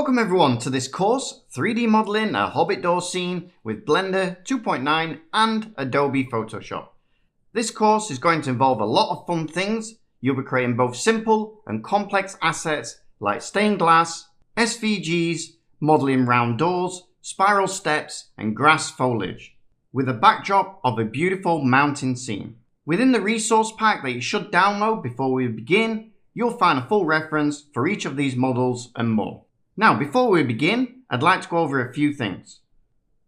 Welcome everyone to this course, 3D modeling a Hobbit Door scene with Blender 2.9 and Adobe Photoshop. This course is going to involve a lot of fun things. You'll be creating both simple and complex assets like stained glass, SVGs, modeling round doors, spiral steps and grass foliage, with a backdrop of a beautiful mountain scene. Within the resource pack that you should download before we begin, you'll find a full reference for each of these models and more. Now, before we begin, I'd like to go over a few things.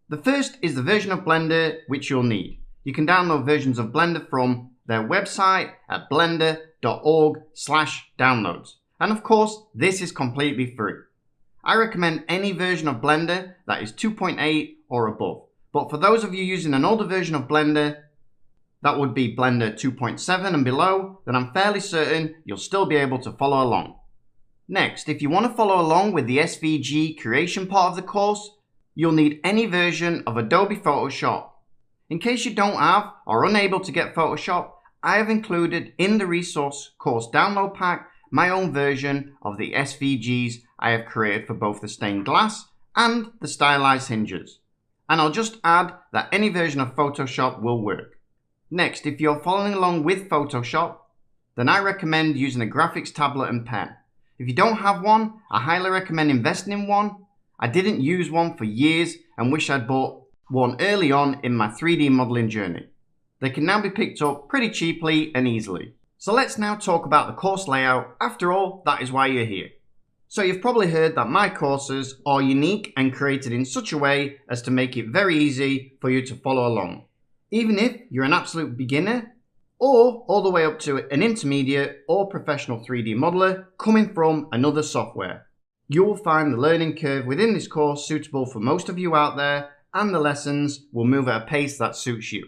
The first is the version of Blender which you'll need. You can download versions of Blender from their website at blender.org/downloads. And of course, this is completely free. I recommend any version of Blender that is 2.8 or above. But for those of you using an older version of Blender, that would be Blender 2.7 and below, then I'm fairly certain you'll still be able to follow along. Next, if you want to follow along with the SVG creation part of the course, you'll need any version of Adobe Photoshop. In case you don't have or are unable to get Photoshop, I have included in the resource course download pack my own version of the SVGs I have created for both the stained glass and the stylized hinges. And I'll just add that any version of Photoshop will work. Next, if you're following along with Photoshop, then I recommend using a graphics tablet and pen. If you don't have one, I highly recommend investing in one. I didn't use one for years and wish I'd bought one early on in my 3D modeling journey. They can now be picked up pretty cheaply and easily. So let's now talk about the course layout. After all, that is why you're here. So you've probably heard that my courses are unique and created in such a way as to make it very easy for you to follow along. Even if you're an absolute beginner, or all the way up to an intermediate or professional 3D modeler coming from another software. You will find the learning curve within this course suitable for most of you out there, and the lessons will move at a pace that suits you.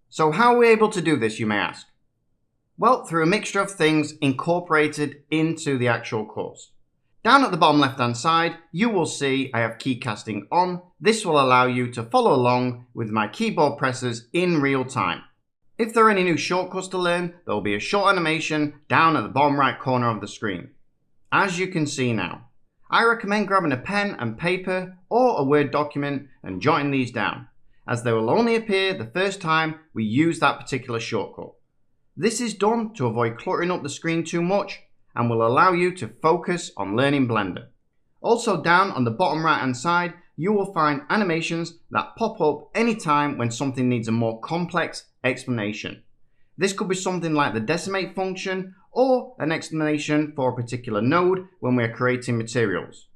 So how are we able to do this, you may ask? Well, through a mixture of things incorporated into the actual course. Down at the bottom left hand side, you will see I have key casting on. This will allow you to follow along with my keyboard presses in real time. If there are any new shortcuts to learn, there will be a short animation down at the bottom right corner of the screen. As you can see now, I recommend grabbing a pen and paper or a Word document and jotting these down, as they will only appear the first time we use that particular shortcut. This is done to avoid cluttering up the screen too much and will allow you to focus on learning Blender. Also down on the bottom right hand side, you will find animations that pop up anytime when something needs a more complex explanation. This could be something like the decimate function or an explanation for a particular node when we're creating materials.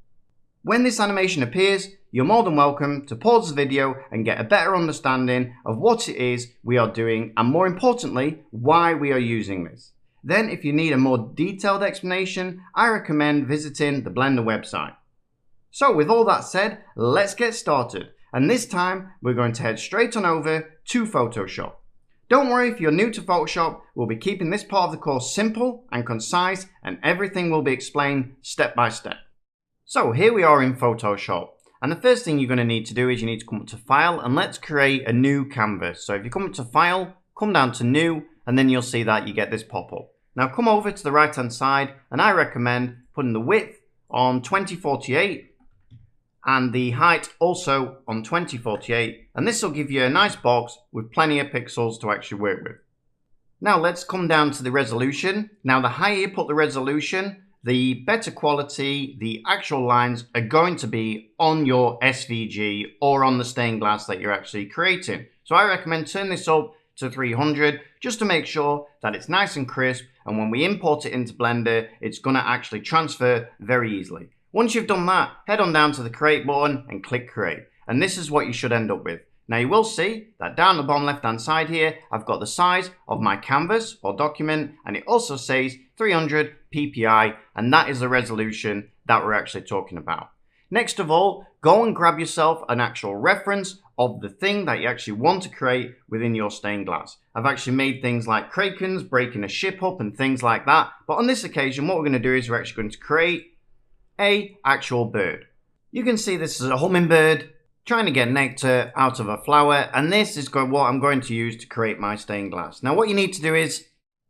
When this animation appears, you're more than welcome to pause the video and get a better understanding of what it is we are doing and, more importantly, why we are using this. Then if you need a more detailed explanation, I recommend visiting the Blender website. So with all that said, let's get started. And this time, we're going to head straight on over to Photoshop. Don't worry if you're new to Photoshop, we'll be keeping this part of the course simple and concise, and everything will be explained step by step. So here we are in Photoshop. And the first thing you're going to need to do is you need to come up to File and let's create a new canvas. So if you come up to File, come down to New, and then you'll see that you get this pop-up. Now come over to the right hand side and I recommend putting the width on 2048 and the height also on 2048, and this will give you a nice box with plenty of pixels to actually work with. Now let's come down to the resolution. Now the higher you put the resolution, the better quality the actual lines are going to be on your SVG or on the stained glass that you're actually creating. So I recommend turn this up to 300 just to make sure that it's nice and crisp, and when we import it into Blender, it's going to actually transfer very easily. Once you've done that, head on down to the Create button and click Create. And this is what you should end up with. Now you will see that down the bottom left hand side here, I've got the size of my canvas or document, and it also says 300 ppi, and that is the resolution that we're actually talking about. Next of all, go and grab yourself an actual reference of the thing that you actually want to create within your stained glass. I've actually made things like krakens, breaking a ship up and things like that. But on this occasion, what we're going to do is we're actually going to create a actual bird. You can see this is a hummingbird trying to get nectar out of a flower, and this is what I'm going to use to create my stained glass. Now what you need to do is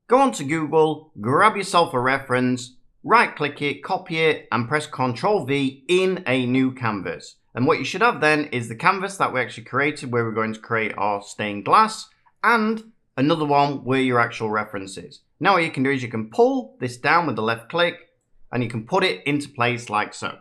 go onto Google, grab yourself a reference, right click it, copy it, and press Ctrl V in a new canvas. And what you should have then is the canvas that we actually created where we're going to create our stained glass, and another one where your actual reference is. Now what you can do is you can pull this down with the left click and you can put it into place like so.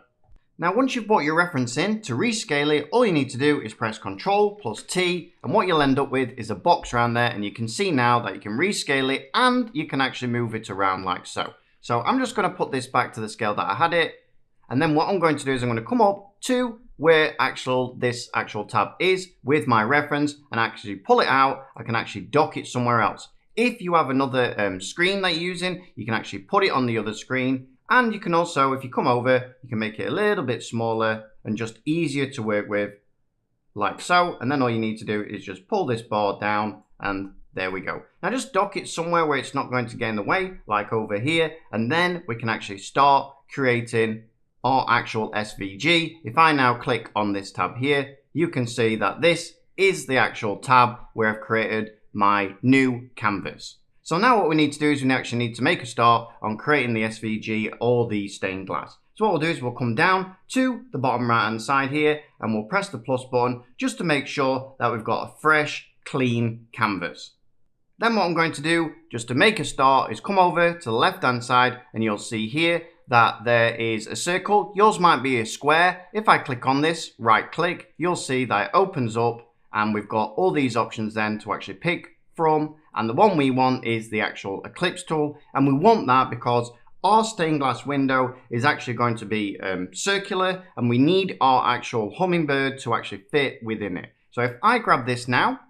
Now once you've brought your reference in, to rescale it, all you need to do is press Ctrl plus T, and what you'll end up with is a box around there, and you can see now that you can rescale it and you can actually move it around like so. So I'm just going to put this back to the scale that I had it, and then what I'm going to do is I'm going to come up to where this actual tab is with my reference and actually pull it out. I can actually dock it somewhere else. If you have another screen that you're using, you can actually put it on the other screen. And you can also, if you come over, you can make it a little bit smaller and just easier to work with, like so. And then all you need to do is just pull this bar down, and there we go. Now just dock it somewhere where it's not going to get in the way, like over here. And then we can actually start creating our actual SVG. If I now click on this tab here, you can see that this is the actual tab where I've created my new canvas. So now what we need to do is we actually need to make a start on creating the SVG or the stained glass. So what we'll do is we'll come down to the bottom right hand side here and we'll press the plus button just to make sure that we've got a fresh, clean canvas. Then what I'm going to do just to make a start is come over to the left hand side, and you'll see here that there is a circle. Yours might be a square. If I click on this, right click, you'll see that it opens up and we've got all these options then to actually pick from, and the one we want is the actual ellipse tool, and we want that because our stained glass window is actually going to be circular, and we need our actual hummingbird to actually fit within it. So if I grab this now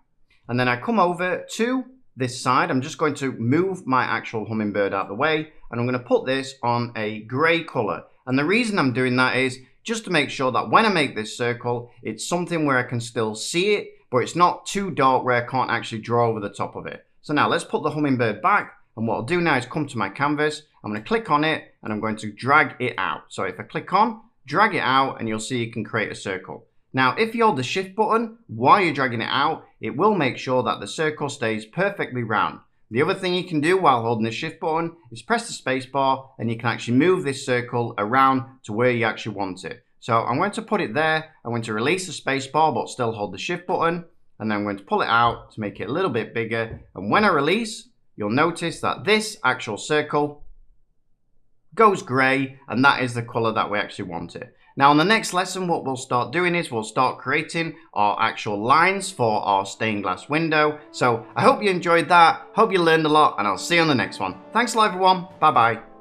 and then I come over to this side, I'm just going to move my actual hummingbird out of the way, and I'm going to put this on a grey color. And the reason I'm doing that is just to make sure that when I make this circle, it's something where I can still see it, but it's not too dark where I can't actually draw over the top of it. So now let's put the hummingbird back, and what I'll do now is come to my canvas, I'm going to click on it and I'm going to drag it out. So if I click on, drag it out, and you'll see you can create a circle. Now if you hold the shift button while you're dragging it out, it will make sure that the circle stays perfectly round. The other thing you can do while holding the shift button is press the space bar, and you can actually move this circle around to where you actually want it. So I'm going to put it there, I'm going to release the space bar but still hold the shift button, and then I'm going to pull it out to make it a little bit bigger, and when I release, you'll notice that this actual circle goes grey, and that is the colour that we actually want it. Now on the next lesson, what we'll start doing is we'll start creating our actual lines for our stained glass window. So I hope you enjoyed that, hope you learned a lot, and I'll see you on the next one. Thanks a lot everyone, bye bye.